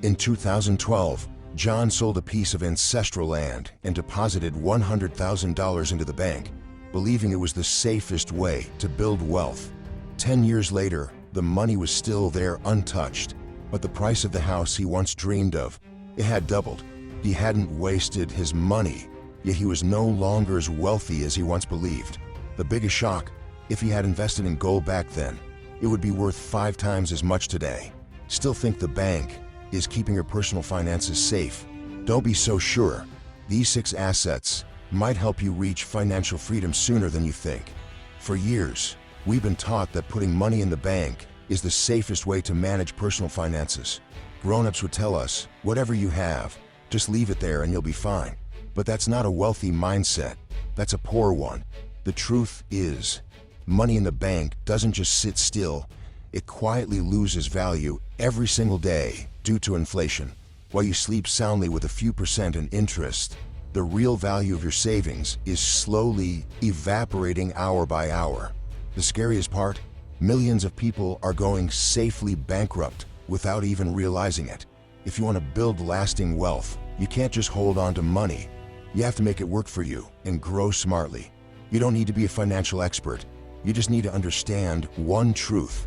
In 2012, John sold a piece of ancestral land and deposited $100,000 into the bank, believing it was the safest way to build wealth. 10 years later, the money was still there untouched, but the price of the house he once dreamed of, it had doubled. He hadn't wasted his money, yet he was no longer as wealthy as he once believed. The biggest shock, if he had invested in gold back then, it would be worth 5 times as much today. Still think the bank is keeping your personal finances safe? Don't be so sure. These 6 assets might help you reach financial freedom sooner than you think. For years, we've been taught that putting money in the bank is the safest way to manage personal finances. Grown-ups would tell us, whatever you have, just leave it there and you'll be fine. But that's not a wealthy mindset. That's a poor one. The truth is, money in the bank doesn't just sit still. It quietly loses value every single day due to inflation. While you sleep soundly with a few percent in interest, the real value of your savings is slowly evaporating hour by hour. The scariest part? Millions of people are going safely bankrupt without even realizing it. If you want to build lasting wealth, you can't just hold on to money. You have to make it work for you and grow smartly. You don't need to be a financial expert. You just need to understand one truth.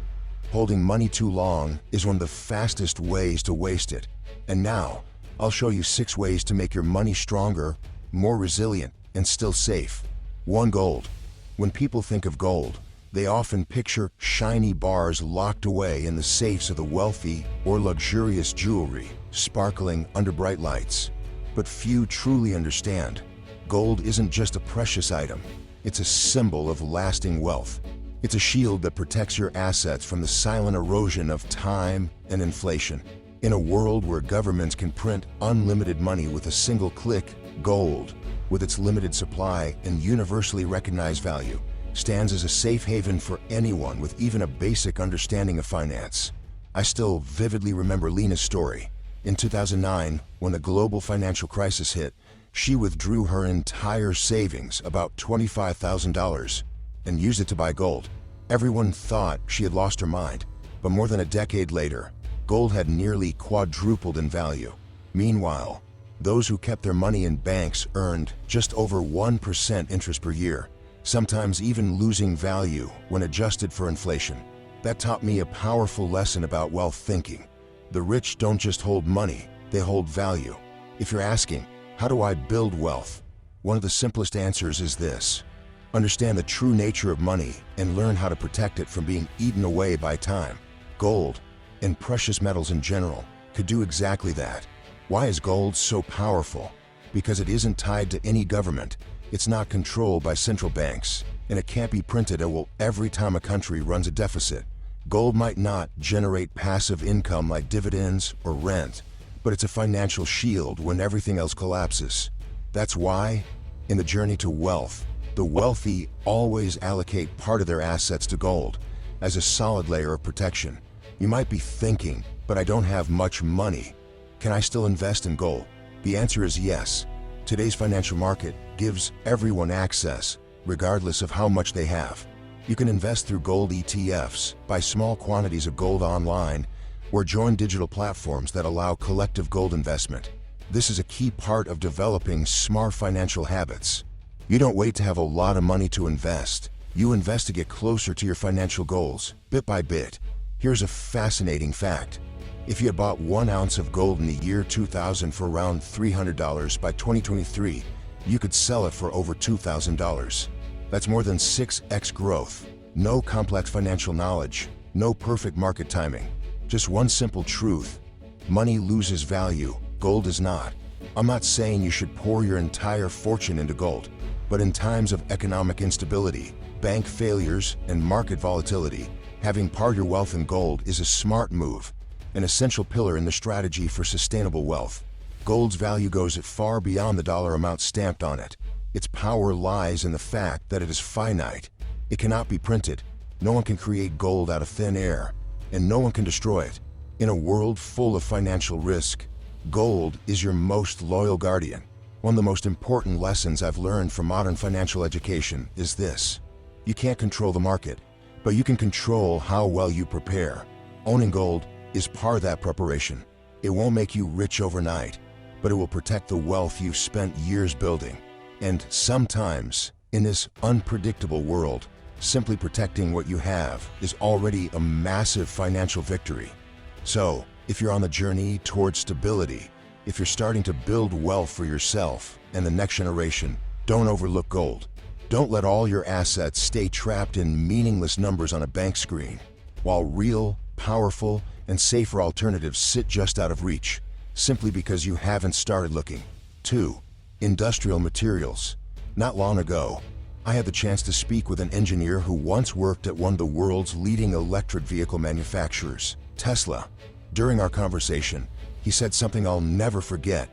Holding money too long is one of the fastest ways to waste it. And now, I'll show you 6 ways to make your money stronger, more resilient, and still safe. 1. Gold. When people think of gold, they often picture shiny bars locked away in the safes of the wealthy or luxurious jewelry, sparkling under bright lights. But few truly understand, gold isn't just a precious item. It's a symbol of lasting wealth. It's a shield that protects your assets from the silent erosion of time and inflation. In a world where governments can print unlimited money with a single click, gold, with its limited supply and universally recognized value, stands as a safe haven for anyone with even a basic understanding of finance. I still vividly remember Lena's story. In 2009, when the global financial crisis hit, she withdrew her entire savings, about $25,000, and used it to buy gold. Everyone thought she had lost her mind, but more than a decade later, gold had nearly quadrupled in value. Meanwhile, those who kept their money in banks earned just over 1% interest per year, sometimes even losing value when adjusted for inflation. That taught me a powerful lesson about wealth thinking. The rich don't just hold money, they hold value. If you're asking, how do I build wealth? One of the simplest answers is this. Understand the true nature of money and learn how to protect it from being eaten away by time. Gold, and precious metals in general, could do exactly that. Why is gold so powerful? Because it isn't tied to any government, it's not controlled by central banks, and it can't be printed every time a country runs a deficit. Gold might not generate passive income like dividends or rent, but it's a financial shield when everything else collapses. That's why, in the journey to wealth, the wealthy always allocate part of their assets to gold as a solid layer of protection. You might be thinking, but I don't have much money. Can I still invest in gold? The answer is yes. Today's financial market gives everyone access, regardless of how much they have. You can invest through gold ETFs, buy small quantities of gold online, or join digital platforms that allow collective gold investment. This is a key part of developing smart financial habits. You don't wait to have a lot of money to invest. You invest to get closer to your financial goals, bit by bit. Here's a fascinating fact. If you had bought 1 ounce of gold in the year 2000 for around $300, by 2023, you could sell it for over $2,000. That's more than 6x growth. No complex financial knowledge, no perfect market timing. Just one simple truth. Money loses value, gold does not. I'm not saying you should pour your entire fortune into gold, but in times of economic instability, bank failures, and market volatility, having part of your wealth in gold is a smart move, an essential pillar in the strategy for sustainable wealth. Gold's value goes far beyond the dollar amount stamped on it. Its power lies in the fact that it is finite. It cannot be printed. No one can create gold out of thin air, and no one can destroy it. In a world full of financial risk, gold is your most loyal guardian. One of the most important lessons I've learned from modern financial education is this. You can't control the market, but you can control how well you prepare. Owning gold is part of that preparation. It won't make you rich overnight, but it will protect the wealth you've spent years building. And sometimes, in this unpredictable world, simply protecting what you have is already a massive financial victory. So, if you're on the journey towards stability, if you're starting to build wealth for yourself and the next generation, don't overlook gold. Don't let all your assets stay trapped in meaningless numbers on a bank screen, while real, powerful, and safer alternatives sit just out of reach, simply because you haven't started looking. 2. Industrial materials. Not long ago, I had the chance to speak with an engineer who once worked at one of the world's leading electric vehicle manufacturers, Tesla. During our conversation, he said something I'll never forget.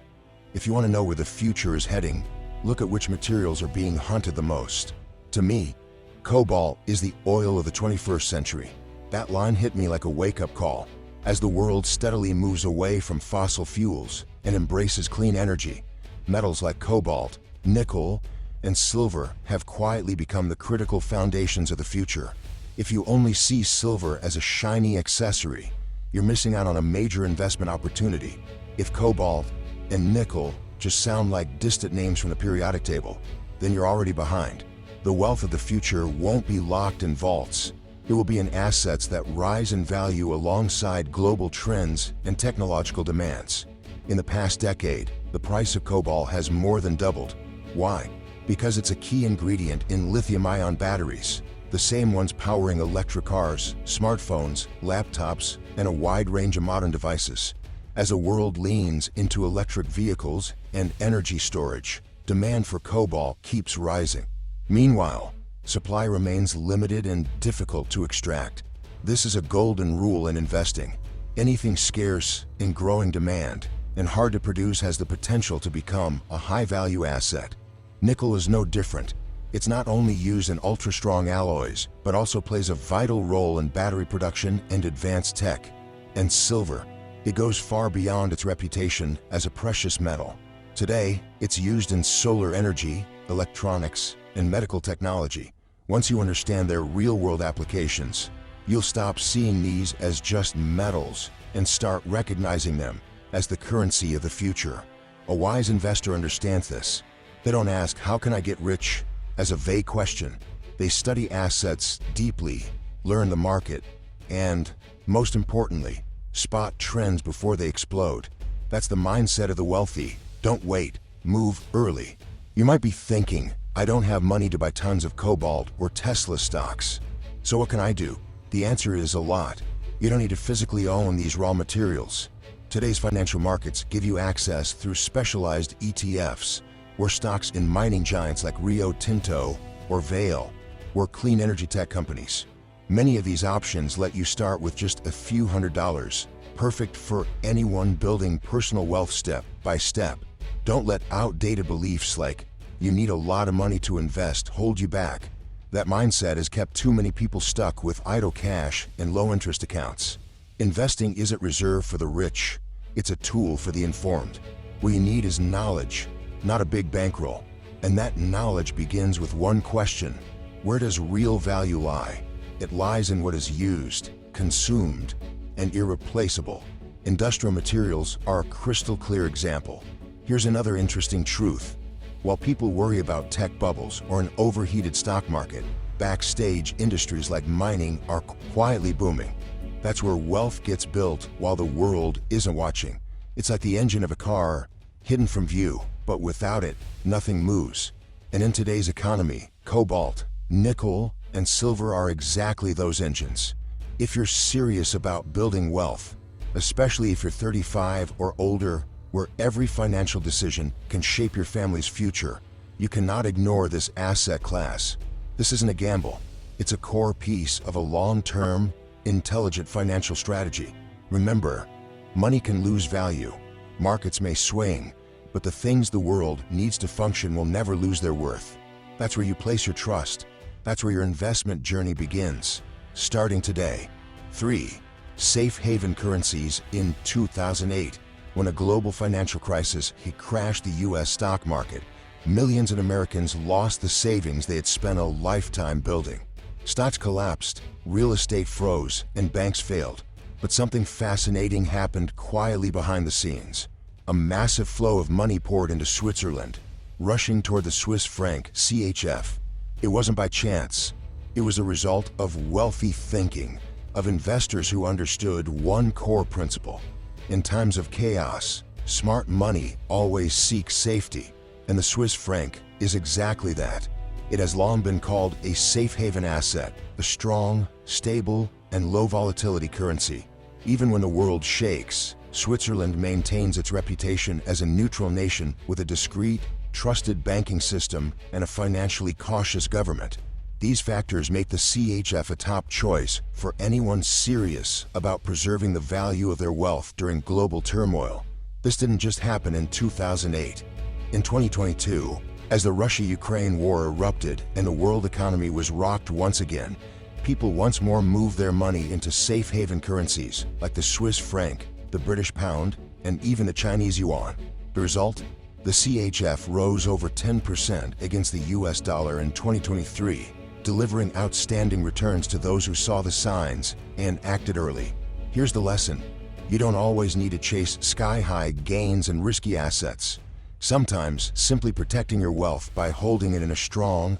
If you want to know where the future is heading, look at which materials are being hunted the most. To me, cobalt is the oil of the 21st century. That line hit me like a wake-up call. As the world steadily moves away from fossil fuels and embraces clean energy, metals like cobalt, nickel, and silver have quietly become the critical foundations of the future. If you only see silver as a shiny accessory, you're missing out on a major investment opportunity. If cobalt and nickel just sound like distant names from the periodic table, then you're already behind. The wealth of the future won't be locked in vaults. It will be in assets that rise in value alongside global trends and technological demands. In the past decade, the price of cobalt has more than doubled. Why? Because it's a key ingredient in lithium-ion batteries, the same ones powering electric cars, smartphones, laptops, and a wide range of modern devices. As the world leans into electric vehicles and energy storage, demand for cobalt keeps rising. Meanwhile, supply remains limited and difficult to extract. This is a golden rule in investing. Anything scarce, in growing demand, and hard to produce has the potential to become a high-value asset. Nickel is no different. It's not only used in ultra-strong alloys, but also plays a vital role in battery production and advanced tech. And silver. It goes far beyond its reputation as a precious metal. Today, it's used in solar energy, electronics, and medical technology. Once you understand their real-world applications, you'll stop seeing these as just metals and start recognizing them as the currency of the future. A wise investor understands this. They don't ask, "How can I get rich?" as a vague question. They study assets deeply, learn the market, and, most importantly, spot trends before they explode. That's the mindset of the wealthy. Don't wait. Move early. You might be thinking, "I don't have money to buy tons of cobalt or Tesla stocks. So what can I do?" The answer is a lot. You don't need to physically own these raw materials. Today's financial markets give you access through specialized ETFs, where stocks in mining giants like Rio Tinto or Vale, or clean energy tech companies. Many of these options let you start with just a few $100s, perfect for anyone building personal wealth step by step. Don't let outdated beliefs like, "You need a lot of money to invest," hold you back. That mindset has kept too many people stuck with idle cash and low-interest accounts. Investing isn't reserved for the rich. It's a tool for the informed. What you need is knowledge, not a big bankroll. And that knowledge begins with one question: where does real value lie? It lies in what is used, consumed, and irreplaceable. Industrial materials are a crystal clear example. Here's another interesting truth. While people worry about tech bubbles or an overheated stock market, backstage industries like mining are quietly booming. That's where wealth gets built while the world isn't watching. It's like the engine of a car, hidden from view, but without it, nothing moves. And in today's economy, cobalt, nickel, and silver are exactly those engines. If you're serious about building wealth, especially if you're 35 or older, where every financial decision can shape your family's future, you cannot ignore this asset class. This isn't a gamble. It's a core piece of a long-term, intelligent financial strategy. Remember, money can lose value, markets may swing, but the things the world needs to function will never lose their worth. That's where you place your trust. That's where your investment journey begins, starting today. 3. Safe haven currencies. In 2008, when a global financial crisis hit crashed the U.S. stock market, millions of Americans lost the savings they had spent a lifetime building. Stocks collapsed, real estate froze, and banks failed. But something fascinating happened quietly behind the scenes. A massive flow of money poured into Switzerland, rushing toward the Swiss franc CHF. It wasn't by chance. It was a result of wealthy thinking, of investors who understood one core principle. In times of chaos, smart money always seeks safety, and the Swiss franc is exactly that. It has long been called a safe haven asset, a strong, stable, and low volatility currency. Even when the world shakes, Switzerland maintains its reputation as a neutral nation with a discreet, trusted banking system and a financially cautious government. These factors make the CHF a top choice for anyone serious about preserving the value of their wealth during global turmoil. This didn't just happen in 2008. In 2022, as the Russia-Ukraine war erupted and the world economy was rocked once again, people once more moved their money into safe haven currencies like the Swiss franc, the British pound, and even the Chinese yuan. The result? The CHF rose over 10% against the US dollar in 2023, delivering outstanding returns to those who saw the signs and acted early. Here's the lesson. You don't always need to chase sky-high gains and risky assets. Sometimes, simply protecting your wealth by holding it in a strong,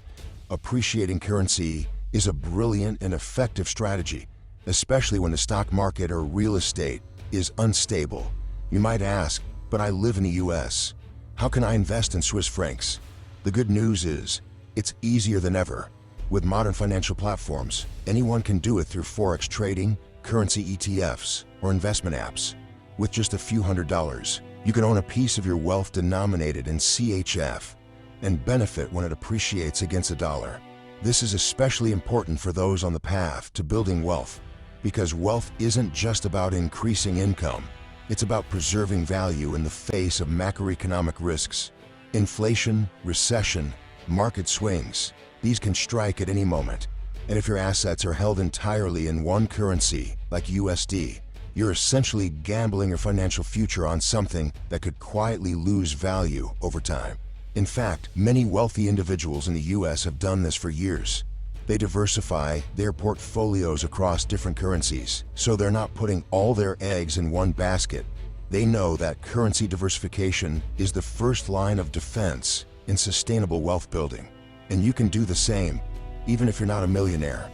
appreciating currency is a brilliant and effective strategy, especially when the stock market or real estate is unstable. You might ask, but I live in the US. How can I invest in Swiss francs? The good news is, it's easier than ever. With modern financial platforms, anyone can do it through forex trading, currency ETFs, or investment apps. With just a few $100s, you can own a piece of your wealth denominated in CHF and benefit when it appreciates against the dollar. This is especially important for those on the path to building wealth, because wealth isn't just about increasing income. It's about preserving value in the face of macroeconomic risks. Inflation, recession, market swings, these can strike at any moment. And if your assets are held entirely in one currency, like USD, you're essentially gambling your financial future on something that could quietly lose value over time. In fact, many wealthy individuals in the US have done this for years. They diversify their portfolios across different currencies, so they're not putting all their eggs in one basket. They know that currency diversification is the first line of defense in sustainable wealth building. And you can do the same, even if you're not a millionaire.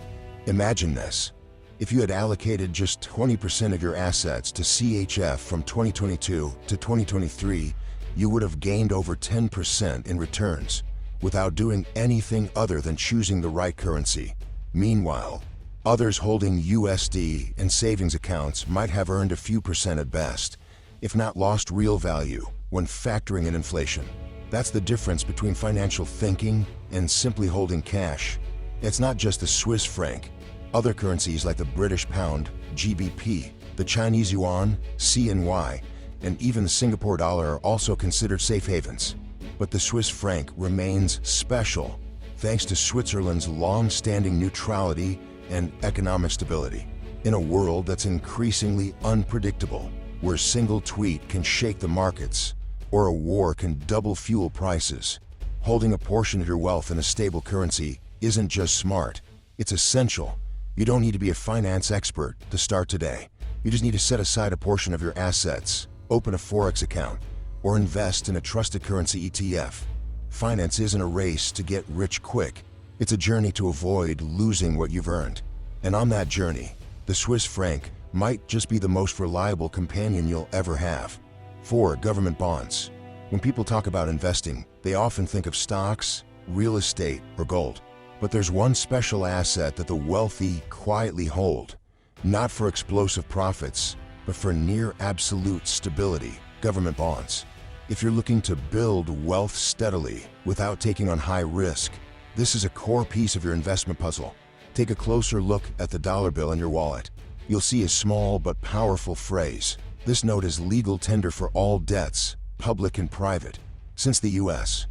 Imagine this. If you had allocated just 20% of your assets to CHF from 2022 to 2023, you would have gained over 10% in returns without doing anything other than choosing the right currency. Meanwhile, others holding USD and savings accounts might have earned a few percent at best, if not lost real value when factoring in inflation. That's the difference between financial thinking and simply holding cash. It's not just the Swiss franc. Other currencies like the British pound, GBP, the Chinese yuan, CNY, and even the Singapore dollar are also considered safe havens. But the Swiss franc remains special thanks to Switzerland's long-standing neutrality and economic stability. In a world that's increasingly unpredictable, where a single tweet can shake the markets, or a war can double fuel prices, holding a portion of your wealth in a stable currency isn't just smart, it's essential. You don't need to be a finance expert to start today. You just need to set aside a portion of your assets, open a forex account, or invest in a trusted currency ETF. Finance isn't a race to get rich quick. It's a journey to avoid losing what you've earned. And on that journey, the Swiss franc might just be the most reliable companion you'll ever have. 4. Government bonds. When people talk about investing, they often think of stocks, real estate, or gold. But there's one special asset that the wealthy quietly hold, not for explosive profits, but for near absolute stability: government bonds. If you're looking to build wealth steadily without taking on high risk, this is a core piece of your investment puzzle. Take a closer look at the dollar bill in your wallet. You'll see a small but powerful phrase. This note is legal tender for all debts, public and private. Since the US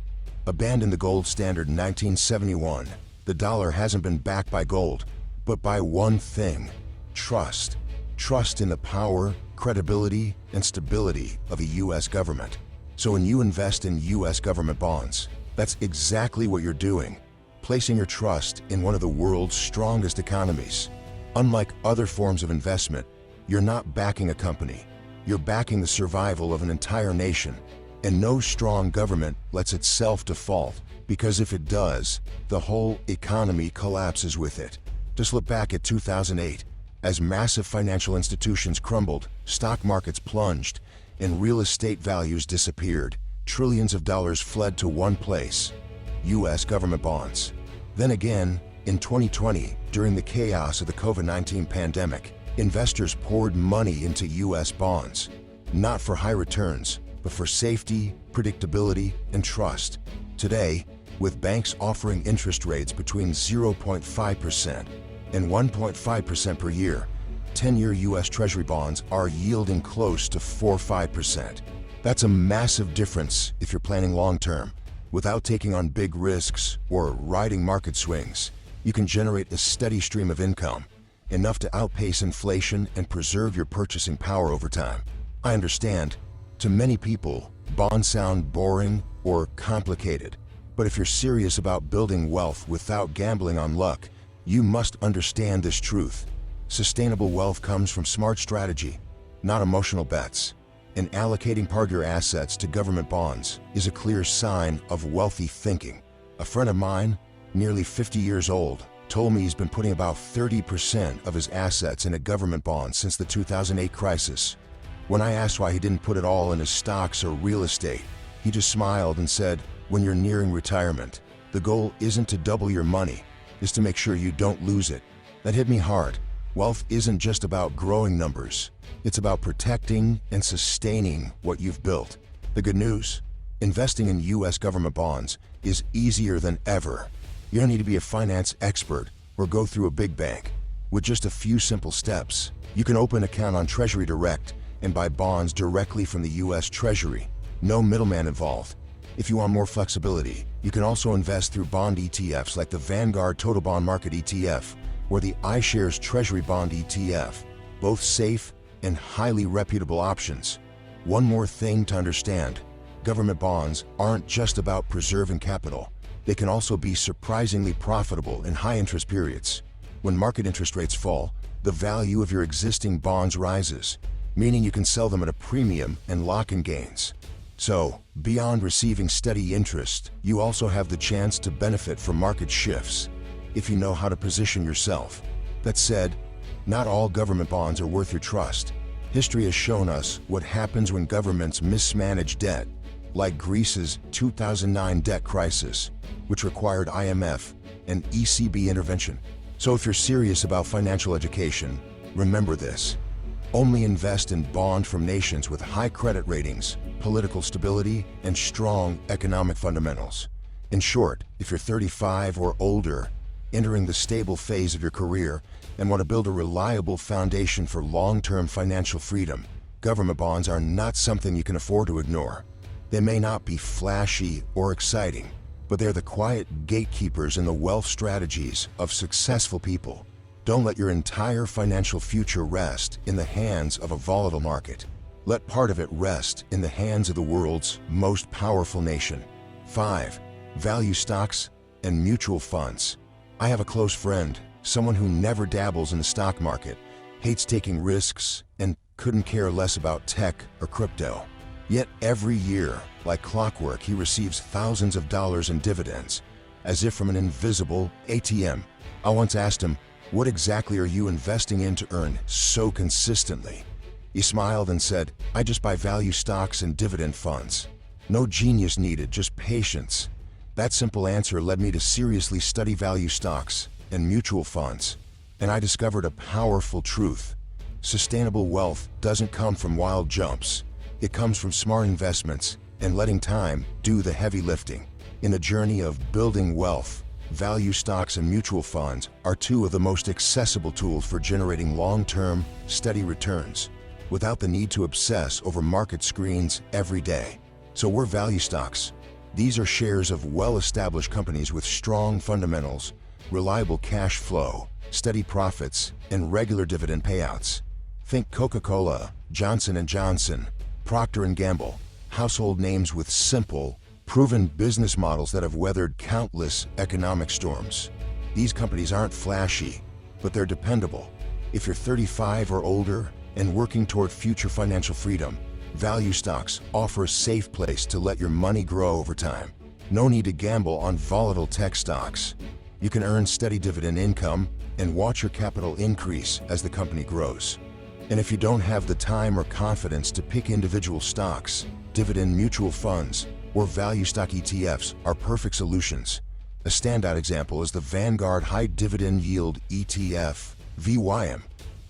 abandoned the gold standard in 1971, the dollar hasn't been backed by gold, but by one thing: trust. Trust in the power, credibility, and stability of a US government. So when you invest in US government bonds, that's exactly what you're doing, placing your trust in one of the world's strongest economies. Unlike other forms of investment, You're not backing a company. You're backing the survival of an entire nation. And no strong government lets itself default, because if it does, the whole economy collapses with it. Just look back at 2008. As massive financial institutions crumbled, stock markets plunged, and real estate values disappeared. Trillions of dollars fled to one place: U.S. government bonds. Then again, in 2020, during the chaos of the COVID-19 pandemic, investors poured money into U.S. bonds, not for high returns, but for safety, predictability, and trust. Today, with banks offering interest rates between 0.5% and 1.5% per year, 10-year U.S. Treasury bonds are yielding close to 4-5%. That's a massive difference if you're planning long-term. Without taking on big risks or riding market swings, you can generate a steady stream of income, enough to outpace inflation and preserve your purchasing power over time. I understand, to many people, bonds sound boring or complicated. But if you're serious about building wealth without gambling on luck, you must understand this truth. Sustainable wealth comes from smart strategy, not emotional bets. And allocating part of your assets to government bonds is a clear sign of wealthy thinking. A friend of mine, nearly 50 years old, told me he's been putting about 30% of his assets into government bonds since the 2008 crisis. When I asked why he didn't put it all in his stocks or real estate, he just smiled and said, "When you're nearing retirement, the goal isn't to double your money, it's to make sure you don't lose it." That hit me hard. Wealth isn't just about growing numbers. It's about protecting and sustaining what you've built. The good news: investing in U.S. government bonds is easier than ever. You don't need to be a finance expert or go through a big bank. With just a few simple steps, you can open an account on Treasury Direct and buy bonds directly from the U.S. Treasury. No middleman involved. If you want more flexibility, you can also invest through bond ETFs like the Vanguard Total Bond Market ETF or the iShares Treasury Bond ETF, both safe and highly reputable options. One more thing to understand: government bonds aren't just about preserving capital. They can also be surprisingly profitable in high-interest periods. When market interest rates fall, the value of your existing bonds rises, meaning you can sell them at a premium and lock in gains. So, beyond receiving steady interest, you also have the chance to benefit from market shifts, if you know how to position yourself. That said, not all government bonds are worth your trust. History has shown us what happens when governments mismanage debt, like Greece's 2009 debt crisis, which required IMF and ECB intervention. So if you're serious about financial education, remember this: only invest in bonds from nations with high credit ratings, political stability, and strong economic fundamentals. In short, if you're 35 or older, entering the stable phase of your career, and want to build a reliable foundation for long-term financial freedom, government bonds are not something you can afford to ignore. They may not be flashy or exciting, but they're the quiet gatekeepers in the wealth strategies of successful people. Don't let your entire financial future rest in the hands of a volatile market. Let part of it rest in the hands of the world's most powerful nation. 5. Value stocks and mutual funds. I have a close friend, someone who never dabbles in the stock market, hates taking risks, and couldn't care less about tech or crypto. Yet every year, like clockwork, he receives thousands of dollars in dividends, as if from an invisible ATM. I once asked him, "What exactly are you investing in to earn so consistently?" He smiled and said, "I just buy value stocks and dividend funds. No genius needed, just patience." That simple answer led me to seriously study value stocks and mutual funds, and I discovered a powerful truth: sustainable wealth doesn't come from wild jumps. It comes from smart investments and letting time do the heavy lifting. In the journey of building wealth, value stocks and mutual funds are two of the most accessible tools for generating long-term, steady returns, without the need to obsess over market screens every day. So we're value stocks. These are shares of well-established companies with strong fundamentals, reliable cash flow, steady profits, and regular dividend payouts. Think Coca-Cola, Johnson & Johnson, Procter & Gamble, household names with simple, proven business models that have weathered countless economic storms. These companies aren't flashy, but they're dependable. If you're 35 or older, and working toward future financial freedom, value stocks offer a safe place to let your money grow over time. No need to gamble on volatile tech stocks. You can earn steady dividend income and watch your capital increase as the company grows. And if you don't have the time or confidence to pick individual stocks, dividend mutual funds or value stock ETFs are perfect solutions. A standout example is the Vanguard High Dividend Yield ETF, VYM,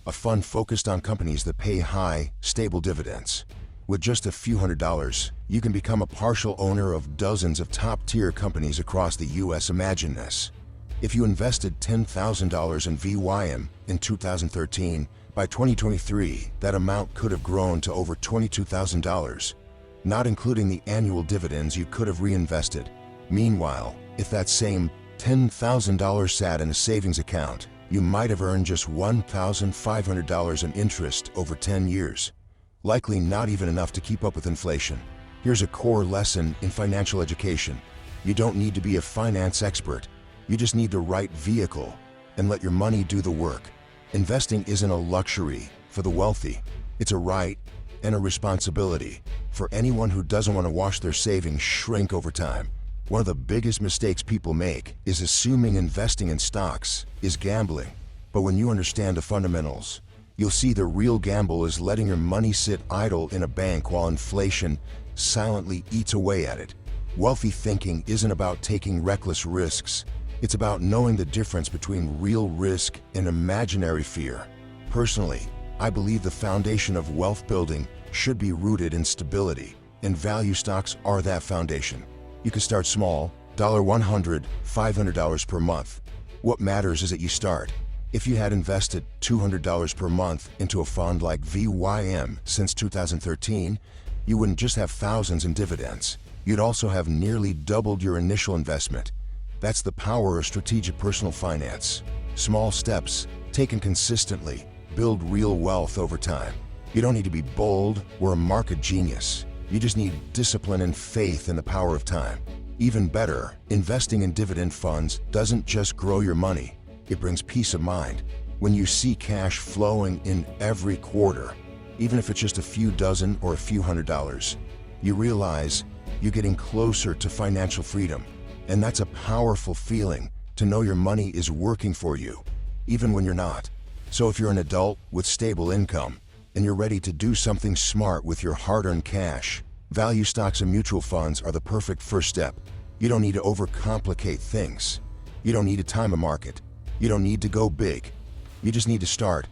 a fund focused on companies that pay high, stable dividends. With just a few $100s, you can become a partial owner of dozens of top-tier companies across the US. Imagine this. If you invested $10,000 in VYM in 2013, by 2023, that amount could have grown to over $22,000, not including the annual dividends you could have reinvested. Meanwhile, if that same $10,000 sat in a savings account, you might have earned just $1,500 in interest over 10 years. Likely not even enough to keep up with inflation. Here's a core lesson in financial education. You don't need to be a finance expert. You just need the right vehicle and let your money do the work. Investing isn't a luxury for the wealthy. It's a right and a responsibility for anyone who doesn't want to watch their savings shrink over time. One of the biggest mistakes people make is assuming investing in stocks is gambling. But when you understand the fundamentals, you'll see the real gamble is letting your money sit idle in a bank while inflation silently eats away at it. Wealthy thinking isn't about taking reckless risks. It's about knowing the difference between real risk and imaginary fear. Personally, I believe the foundation of wealth building should be rooted in stability, and value stocks are that foundation. You can start small, $100, $500 per month. What matters is that you start. If you had invested $200 per month into a fund like VYM since 2013, you wouldn't just have thousands in dividends. You'd also have nearly doubled your initial investment. That's the power of strategic personal finance. Small steps, taken consistently, build real wealth over time. You don't need to be bold or a market genius. You just need discipline and faith in the power of time. Even better, investing in dividend funds doesn't just grow your money, it brings peace of mind. When you see cash flowing in every quarter, even if it's just a few dozen or a few $100s, you realize you're getting closer to financial freedom. And that's a powerful feeling, to know your money is working for you, even when you're not. So if you're an adult with stable income, and you're ready to do something smart with your hard-earned cash, value stocks and mutual funds are the perfect first step. You don't need to overcomplicate things. You don't need to time a market. You don't need to go big. You just need to start,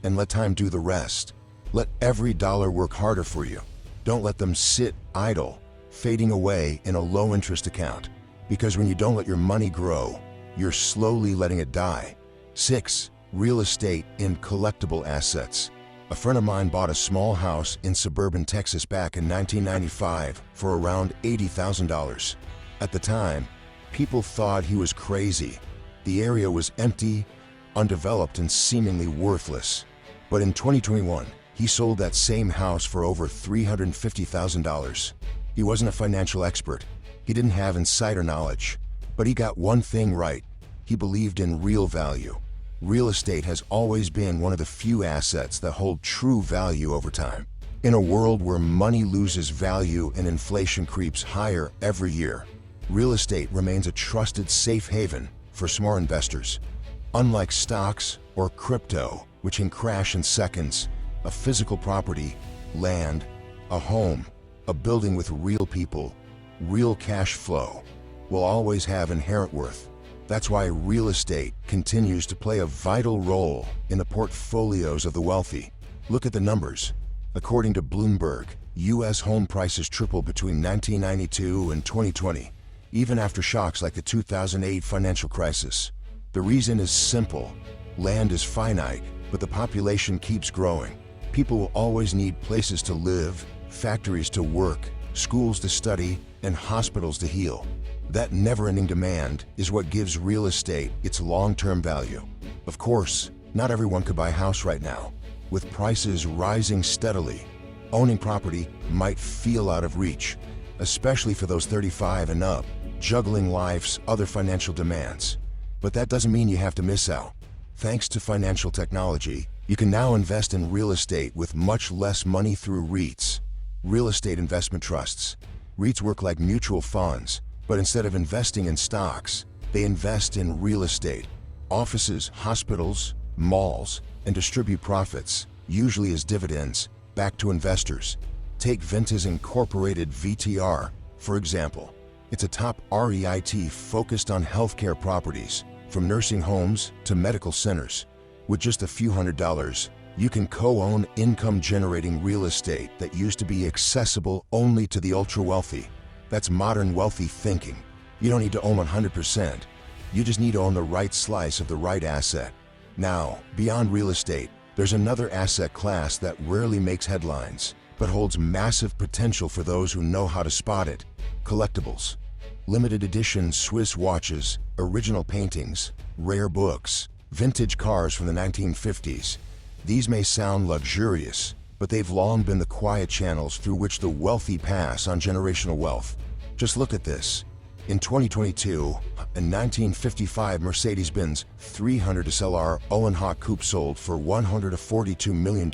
and let time do the rest. Let every dollar work harder for you. Don't let them sit idle, fading away in a low-interest account. Because when you don't let your money grow, you're slowly letting it die. 6. Real estate in collectible assets. A friend of mine bought a small house in suburban Texas back in 1995 for around $80,000. At the time, people thought he was crazy. The area was empty, undeveloped, and seemingly worthless. But in 2021, he sold that same house for over $350,000. He wasn't a financial expert. He didn't have insider knowledge, but he got one thing right. He believed in real value. Real estate has always been one of the few assets that hold true value over time. In a world where money loses value and inflation creeps higher every year, real estate remains a trusted safe haven for smart investors. Unlike stocks or crypto, which can crash in seconds, a physical property, land, a home, a building with real people, real cash flow, will always have inherent worth. That's why real estate continues to play a vital role in the portfolios of the wealthy. Look at the numbers. According to Bloomberg, U.S. home prices tripled between 1992 and 2020, even after shocks like the 2008 financial crisis. The reason is simple. Land is finite, but the population keeps growing. People will always need places to live, factories to work, schools to study, and hospitals to heal. That never-ending demand is what gives real estate its long-term value. Of course, not everyone could buy a house right now. With prices rising steadily, owning property might feel out of reach, especially for those 35 and up, juggling life's other financial demands. But that doesn't mean you have to miss out. Thanks to financial technology, You can now invest in real estate with much less money through REITs, real estate investment trusts. REITs work like mutual funds, but instead of investing in stocks, they invest in real estate, offices, hospitals, malls, and distribute profits, usually as dividends, back to investors. Take Ventas Incorporated VTR, for example. It's a top REIT focused on healthcare properties, from nursing homes to medical centers. With just a few $100s, you can co-own income-generating real estate that used to be accessible only to the ultra-wealthy. That's modern wealthy thinking. You don't need to own 100%. You just need to own the right slice of the right asset. Now, beyond real estate, there's another asset class that rarely makes headlines, but holds massive potential for those who know how to spot it. Collectibles. Limited edition Swiss watches, original paintings, rare books, vintage cars from the 1950s. These may sound luxurious, but they've long been the quiet channels through which the wealthy pass on generational wealth. Just look at this. In 2022, a 1955 Mercedes-Benz 300 SLR Owen Hawk Coupe sold for $142 million,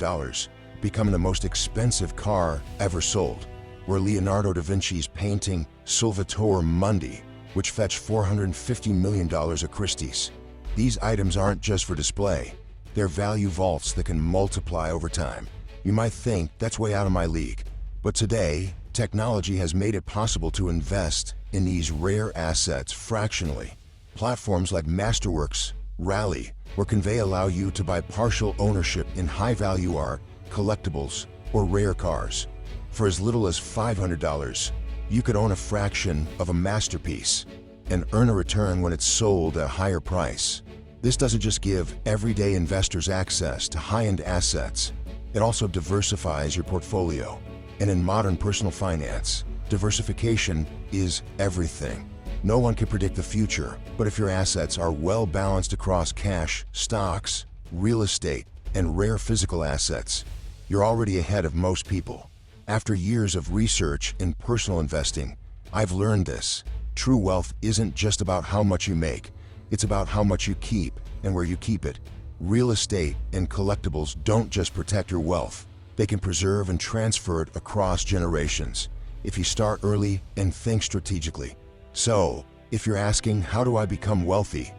becoming the most expensive car ever sold. Where Leonardo da Vinci's painting Salvator Mundi, which fetched $450 million at Christie's. These items aren't just for display. They're value vaults that can multiply over time. You might think that's way out of my league, but today, technology has made it possible to invest in these rare assets fractionally. Platforms like Masterworks, Rally, or Convey allow you to buy partial ownership in high-value art, collectibles, or rare cars. For as little as $500, you could own a fraction of a masterpiece and earn a return when it's sold at a higher price. This doesn't just give everyday investors access to high-end assets, it also diversifies your portfolio. And in modern personal finance, diversification is everything. No one can predict the future, but if your assets are well balanced across cash, stocks, real estate, and rare physical assets, you're already ahead of most people. After years of research in personal investing, I've learned this. True wealth isn't just about how much you make, it's about how much you keep and where you keep it. Real estate and collectibles don't just protect your wealth, they can preserve and transfer it across generations, if you start early and think strategically. So, if you're asking, how do I become wealthy?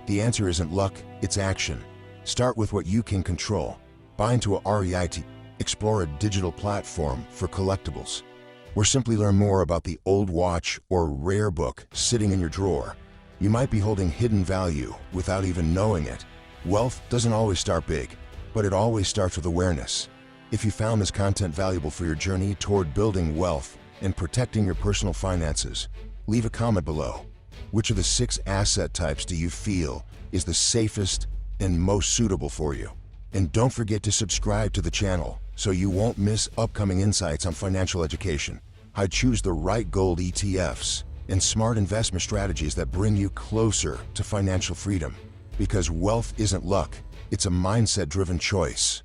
The answer isn't luck, it's action. Start with what you can control. Buy into a REIT. Explore a digital platform for collectibles. Or simply learn more about the old watch or rare book sitting in your drawer. You might be holding hidden value without even knowing it. Wealth doesn't always start big, but it always starts with awareness. If you found this content valuable for your journey toward building wealth and protecting your personal finances, leave a comment below. Which of the 6 asset types do you feel is the safest and most suitable for you? And don't forget to subscribe to the channel so you won't miss upcoming insights on financial education. How to choose the right gold ETFs and smart investment strategies that bring you closer to financial freedom. Because wealth isn't luck, it's a mindset-driven choice.